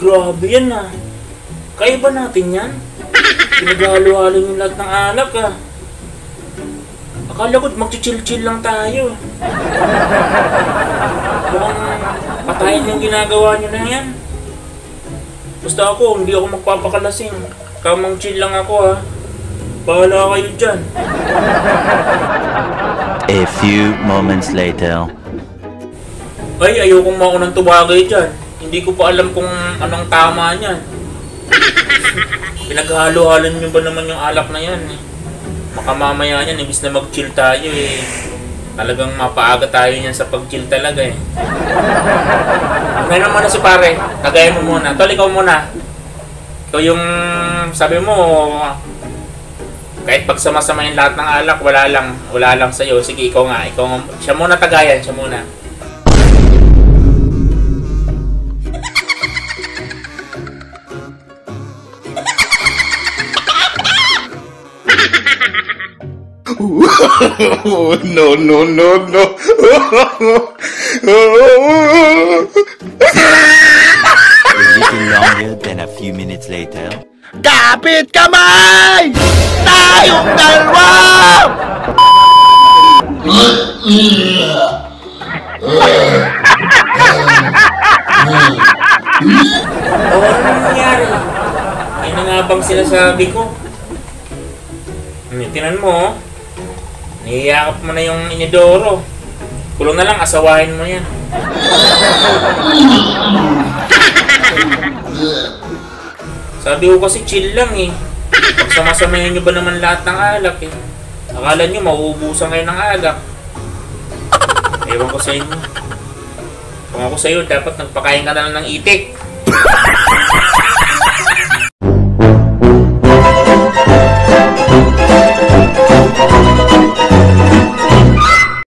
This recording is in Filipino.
grabe yan ah. Kaiba natin yan. Pinaghalo-halo yung lahat ng alak ah. Akala ko mag-chill-chill lang tayo. Mukhang patayin yung ginagawa nyo na yan. Basta ako, hindi ako magpapakalasing. Kamang chill lang ako ha. Bahala kayo dyan. A few moments later. Ay, ayokong maunang tubagay dyan. Hindi ko pa alam kung anong tama niyan. Pinaghalo-halo nyo ba naman yung alak na yan eh. Baka mamaya niyan, ibis na mag-chill tayo eh. Talagang mapaaga tayo niyan sa pag-chill talaga eh. Ngayon muna si pare, tagayin mo muna. Tol, ikaw muna. Ikaw yung sabi mo, kahit pagsama-sama yung lahat ng alak, wala lang sa'yo. Sige, ikaw nga. Siya muna tagayan, siya muna. No. A little longer than a few minutes later. Kapit kamay! Tayong dalawa! O, ano nangyari? Yan na nga bang sinasabi ko? Tinan mo, oh. Niyayakap mo na yung inidoro. Kulong na lang, asawahin mo yan. Sabi ko kasi chill lang eh. Pagsama-samahin nyo ba naman lahat ng alak eh. Akala nyo mauubusan kayo ng alak. Ewan ko sa inyo. Kung ako sa'yo, dapat nagpakain ka na lang ng itik.